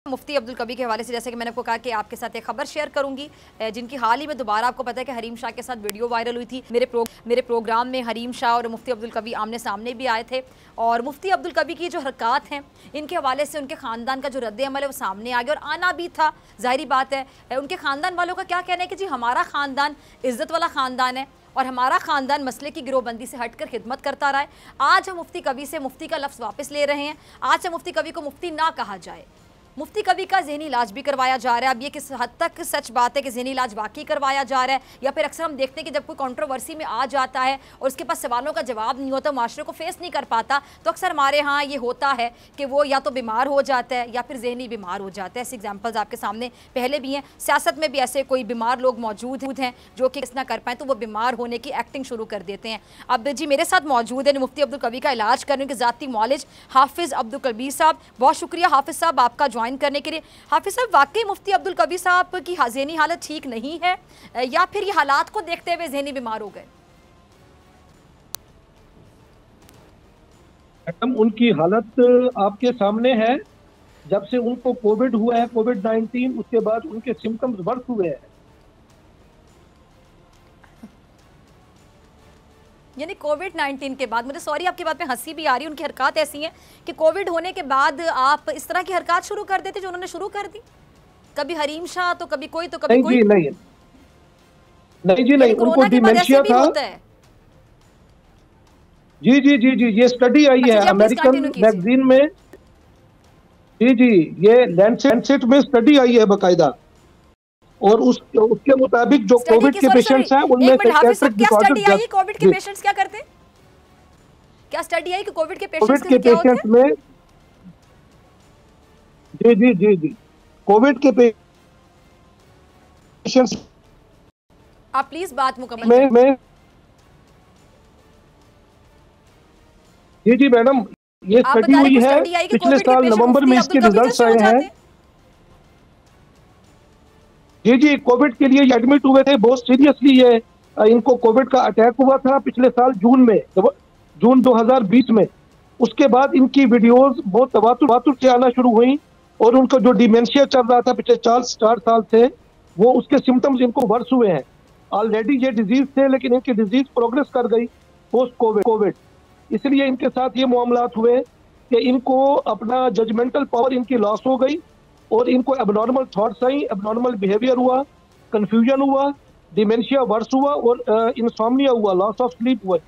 मुफ्ती अब्दुल कवी के हवाले से जैसे कि मैंने आपको कहा कि आपके साथ एक खबर शेयर करूंगी जिनकी हाल ही में दोबारा आपको पता है कि हरीम शाह के साथ वीडियो वायरल हुई थी। मेरे प्रोग्राम में हरीम शाह और मुफ्ती अब्दुल कवी आमने सामने भी आए थे और मुफ्ती अब्दुल कवी की जो हरकत हैं इनके हवाले से उनके ख़ानदान का जो रद्द अमल है वो सामने आ गया और आना भी था, जाहिर बात है। उनके ख़ानदान वालों का क्या कहना है कि जी हमारा ख़ानदान इज़्ज़त वाला ख़ानदान है और हमारा ख़ानदान मसले की गिरोहबंदी से हटकर खिदमत करता रहा है। आज हम मुफ्ती कवी से मुफ्ती का लफ्ज़ वापस ले रहे हैं। आज से मुफ्ती कवी को मुफ्ती ना कहा जाए। मुफ्ती कवी का ज़हनी इलाज भी करवाया जा रहा है। अब ये किस हद तक सच बात है कि ज़हनी इलाज वाकई करवाया जा रहा है या फिर अक्सर हम देखते हैं कि जब कोई कंट्रोवर्सी में आ जाता है और उसके पास सवालों का जवाब नहीं होता, माशरे को फेस नहीं कर पाता, तो अक्सर हमारे यहाँ ये होता है कि वो या तो बीमार हो जाता है या फिर ज़हनी बीमार हो जाता है। ऐसे एग्जाम्पल्स आपके सामने पहले भी हैं। सियासत में भी ऐसे कोई बीमार लोग मौजूद हैं जो कि किस ना कर पाएँ तो वो बीमार होने की एक्टिंग शुरू कर देते हैं। अब जी मेरे साथ मौजूद है मुफ्ती अब्दुल कवी का इलाज करने के ज़ाती मौलिज हाफिज़ अब्दुल कवी साहब। बहुत शुक्रिया हाफिज़ साहब आपका ज्वाइन करने के लिए। हाफिज़ साहब, वाकई मुफ्ती अब्दुल कवी साहब की ज़हनी हालत ठीक नहीं है या फिर ये हालात को देखते हुए ज़हनी बीमार हो गए? मैडम, उनकी हालत आपके सामने है। जब से उनको कोविड हुआ है, कोविड-19, उसके बाद उनके सिम्टम्स वर्स हुए हैं। यानी कोविड-19 के बाद, मुझे सॉरी आपकी बात में हंसी भी आ रही है, उनकी हरकत ऐसी है कि कोविड होने के बाद आप इस तरह की हरकत शुरू कर देते जो उन्होंने शुरू कर दी। कभी हरीम शाह तो कभी कोई तो कभी नहीं कोई। जी नहीं, नहीं जी नहीं, उनको डिमेंशिया था। जी जी जी जी, ये स्टडी आई है अमेरिकन मैगजीन में। जी जी, ये लैंसेट में स्टडी आई है बाकायदा और उसके मुताबिक जो कोविड के पेशेंट्स हैं उनमें साइकियाट्रिक डिसऑर्डर। कोविड के पेशेंट्स क्या करते हैं? क्या स्टडी आई कि कोविड के पेशेंट्स में? जी जी जी जी, कोविड के पेशेंट्स। आप प्लीज बात मुकम्मल में जी जी मैडम, ये स्टडी हुई है पिछले साल नवंबर में, इसके रिजल्ट्स आए हैं। जी जी, कोविड के लिए एडमिट हुए थे बहुत सीरियसली। ये इनको कोविड का अटैक हुआ था पिछले साल जून में, जून 2020 में। उसके बाद इनकी वीडियोस बहुत तवातुर से आना शुरू हुई और उनका जो डिमेंशिया चल रहा था पिछले 4 साल से, वो उसके सिम्टम्स इनको वर्स हुए हैं। ऑलरेडी ये डिजीज थे लेकिन इनकी डिजीज प्रोग्रेस कर गई पोस्ट कोविड। इसलिए इनके साथ ये मामलात हुए कि इनको अपना जजमेंटल पावर इनकी लॉस हो गई और इनको abnormal thoughts I, abnormal behaviour हुआ, कंफ्यूजन हुआ, डिमेंशिया वर्स हुआ और इंसोम्निया हुआ, लॉस ऑफ स्लीप हुआ।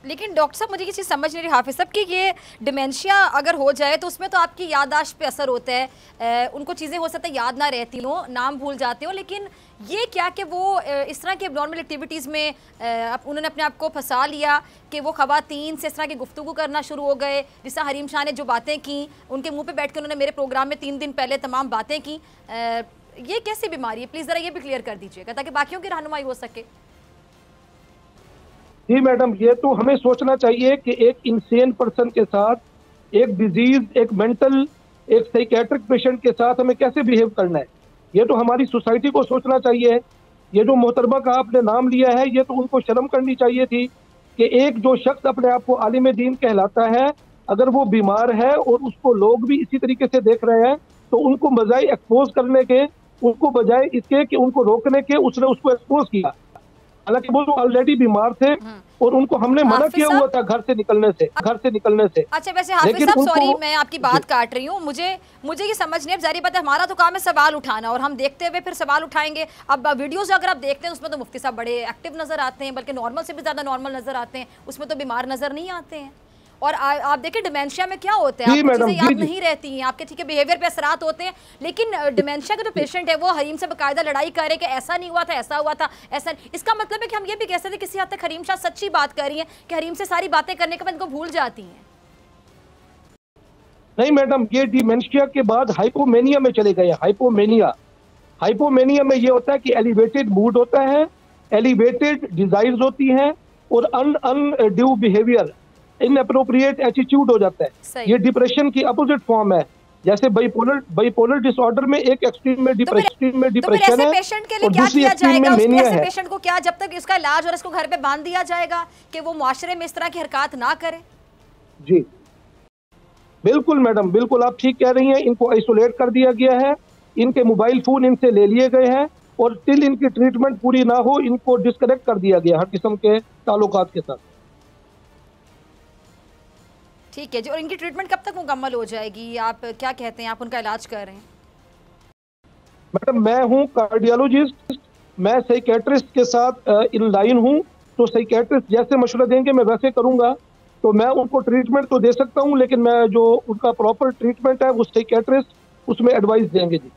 लेकिन डॉक्टर साहब, मुझे ये चीज़ समझ नहीं रही हाफिज़ साहब कि ये डिमेंशिया अगर हो जाए तो उसमें तो आपकी याददाश्त पे असर होता है, उनको चीज़ें हो सकता है याद ना रहती हो, नाम भूल जाते हो। लेकिन ये क्या कि वो इस तरह की नॉर्मल एक्टिविटीज़ में उन्होंने अपने आप को फंसा लिया कि वो ख़वातीन से इस तरह की गुफ्तगू करना शुरू हो गए। जिस तरह हरीम शाह ने जो बातें की, उनके मुँह पर बैठ कर उन्होंने मेरे प्रोग्राम में 3 दिन पहले तमाम बातें की। ये कैसी बीमारी है? प्लीज़ ज़रा ये भी क्लियर कर दीजिएगा ताकि बाकियों की रहनुमाई हो सके। जी मैडम, ये तो हमें सोचना चाहिए कि एक इंसेन पर्सन के साथ, एक डिजीज, एक मेंटल, एक साइकियाट्रिक पेशेंट के साथ हमें कैसे बिहेव करना है। ये तो हमारी सोसाइटी को सोचना चाहिए। ये जो मोहतरमा का आपने नाम लिया है, ये तो उनको शर्म करनी चाहिए थी कि एक जो शख्स अपने आप को आलिम दीन कहलाता है, अगर वो बीमार है और उसको लोग भी इसी तरीके से देख रहे हैं, तो उनको बजाय एक्सपोज करने के, उनको बजाय इसके कि उनको रोकने के, उसने उसको एक्सपोज किया। हालांकि वो ऑलरेडी बीमार थे और उनको हमने मना किया हुआ था घर से निकलने से। अच्छा, वैसे हाफिज साहब, सॉरी मैं आपकी बात काट रही हूँ, मुझे ये समझ नहीं, जारी बात है हमारा तो काम है सवाल उठाना और हम देखते हुए फिर सवाल उठाएंगे। अब वीडियोस अगर आप देखते हैं उसमें तो मुफ्ती साहब बड़े एक्टिव नजर आते हैं, बल्कि नॉर्मल से भी ज्यादा नॉर्मल नजर आते हैं, उसमें तो बीमार नजर नहीं आते हैं। और आप देखिए डिमेंशिया में क्या होता है, आपको चीजें याद नहीं रहती हैं, आपके ठीक है बिहेवियर पे असरात होते हैं। लेकिन डिमेंशिया का जो पेशेंट है वो हरीम से बाकायदा लड़ाई करे कि ऐसा नहीं हुआ था, ऐसा हुआ था, ऐसा। इसका मतलब है कि हम ये भी कह सकते हैं किसी हद तक हरीम शाह सच्ची बात कर रही हैं कि हरीम से सारी बातें करने के बाद इनको भूल जाती हैं। नहीं मैडम, ये डिमेंशिया के बाद हाइपोमेनिया में चले गए। हाइपोमेनिया में ये होता है कि एलिवेटेड मूड होता है, एलिवेटेड डिजायर्स होती हैं और अनड्यू बिहेवियर, इनअप्रोप्रिएट एटीट्यूड हो जाता है। ये डिप्रेशन की अपोजिट फॉर्म है। जैसे बाइपोलर डिसऑर्डर में एक एक्सट्रीम में डिप्रेशन है पेशेंट के लिए क्या किया जाएगा? ऐसे पेशेंट को क्या, जब तक इसका इलाज और इसको घर पे बांध दिया जाएगा कि वो मुआशरे में इस तरह की हरकत ना करे? जी बिल्कुल मैडम, बिल्कुल आप ठीक कह रही हैं। इनको आइसोलेट कर दिया गया है, इनके मोबाइल फोन इनसे ले लिए गए हैं और टिल इनकी ट्रीटमेंट पूरी ना हो इनको डिस्कनेक्ट कर दिया गया हर किस्म के ताल्लुकात के साथ। ठीक है जी, और इनकी ट्रीटमेंट कब तक मुकम्मल हो जाएगी? आप क्या कहते हैं, आप उनका इलाज कर रहे हैं? मैडम मैं हूँ कार्डियोलॉजिस्ट, मैं साइकेट्रिस्ट के साथ इन लाइन हूँ, तो साइकेट्रिस्ट जैसे मशवरा देंगे मैं वैसे करूँगा। तो मैं उनको ट्रीटमेंट तो दे सकता हूँ, लेकिन मैं जो उनका प्रॉपर ट्रीटमेंट है वो साइकेट्रिस्ट उसमें एडवाइस देंगे जी।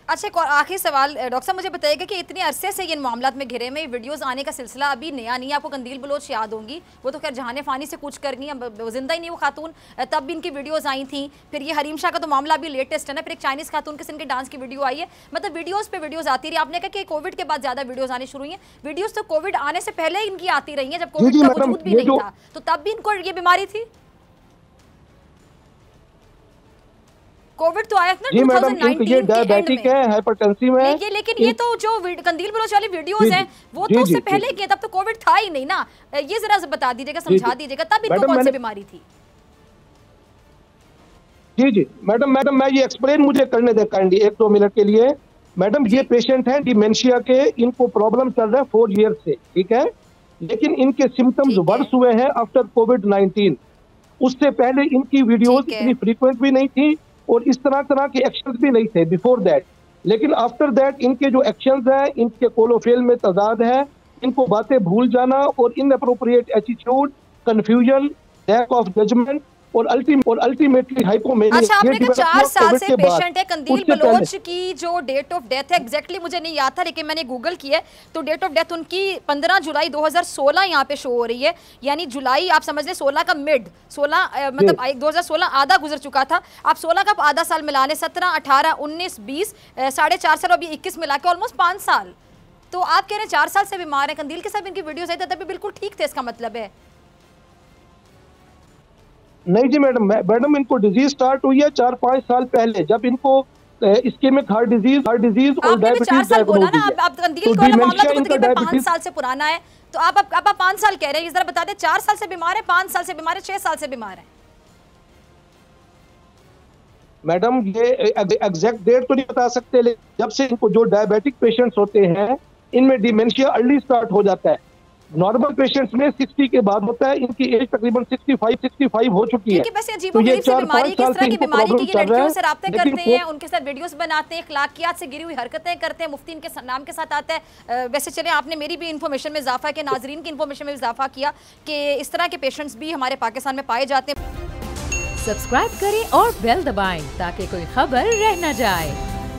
अच्छा, एक और आखिरी सवाल डॉक्टर साहब, मुझे बताइएगा कि इतने अरसे से ये इन मामलात में घिरे में वीडियोस आने का सिलसिला अभी नया नहीं है। आपको कंदील बलोच याद होंगी, वो तो खैर जहाने फानी से कूच कर गई, वो जिंदा ही नहीं वो खातून, तब भी इनकी वीडियोस आई थी। फिर ये हरीम शाह का तो मामला अभी लेटेस्ट है ना, फिर एक चाइनीज़ खातून के इनके डांस की वीडियो आई है। मतलब वीडियोज़ पे वीडियोज़ आती रही। आपने कहा कि कोविड के बाद ज़्यादा वीडियोज़ आनी शुरू हुई हैं। वीडियोज़ तो कोविड आने से पहले इनकी आती रही हैं, जब कोविड का वजूद भी नहीं था, तो तब भी इनको ये बीमारी थी। कोविड तो आया था ना 2019 ये डायबिटिक है, हाइपरटेंसिव है। लेकिन ये तो जो कंदील बलोच वाली वीडियोस हैं वो तो उससे पहले की, तब तो कोविड था ही नहीं ना। ये जरा बता दीजिएगा, समझा दीजिएगा, तब इनको कौन सी बीमारी थी? जी जी मैडम मैं ये एक्सप्लेन मुझे करने दे काइंडली 1-2 मिनट के लिए। मैडम ये पेशेंट है डिमेंशिया के, इनको प्रॉब्लम चल रहा है 4 ईयर से, ठीक है, लेकिन इनके सिम्टम्स वर्स हुए हैं आफ्टर कोविड-19। उससे पहले इनकी वीडियोस इतनी फ्रीक्वेंट भी नहीं थी और इस तरह के एक्शंस भी नहीं थे बिफोर दैट। लेकिन आफ्टर दैट इनके जो एक्शंस हैं, इनके कोलोफेल में तजाद है, इनको बातें भूल जाना और inappropriate attitude, confusion, lack of judgement और अल्टीमेटली हाइपोमेनिया। अच्छा, आपने कहा 4 साल से पेशेंट है। कंदील बलोच की जो डेट ऑफ डेथ है एग्जैक्टली मुझे नहीं याद था, लेकिन मैंने गूगल किया है तो डेट ऑफ डेथ उनकी 15 जुलाई 2016 यहाँ पे शो हो रही है। यानी जुलाई आप समझ लें 16 का मिड, 16 मतलब 2016 आधा गुजर चुका था। आप 16 का आधा साल मिला लें, 17, 18, 19, 20, 4.5 साल, अभी 21 मिला के ऑलमोस्ट 5 साल। तो आप कह रहे हैं 4 साल से बीमार है। कंदील के साथ इनकी वीडियोस आई थी तभी बिल्कुल ठीक थे, इसका मतलब है? नहीं जी मैडम इनको डिजीज स्टार्ट हुई है 4-5 साल पहले, जब इनको इस्केमिक हार्ट डिजीज और डायबिटीज बोला ना। आप कंदील का मामला तो खुद 5 साल से पुराना है, तो आप 5 साल कह रहे हैं। इस तरह बता दें 4 साल से बीमार है, 5 साल से बीमार है, 6 साल से बीमार है? मैडम ये एग्जैक्ट डेट तो नहीं बता सकते, लेकिन जब से इनको जो डायबिटिक पेशेंट्स होते हैं इनमें डिमेंशिया अर्ली स्टार्ट हो जाता है। नॉर्मल पेशेंट्स में 60 के बाद होता है, इनकी एज तकरीबन 65 हो चुकी है। तो ये 4-5 किस तरह की बीमारी की लड़कियों से राब्ते करते हैं, उनके साथ वीडियोस बनाते हैं, अखलाकियात से गिरी हुई हरकतें करते हैं, मुफ्ती इनके नाम के साथ आता है। वैसे चले आपने मेरी भी इन्फॉर्मेशन में इजाफा किया, नाजरीन की इन्फॉर्मेशन में इजाफा किया कि इस तरह के पेशेंट्स भी हमारे पाकिस्तान में पाए जाते हैं। सब्सक्राइब करें और बेल दबाएं ताकि कोई खबर रह न जाए।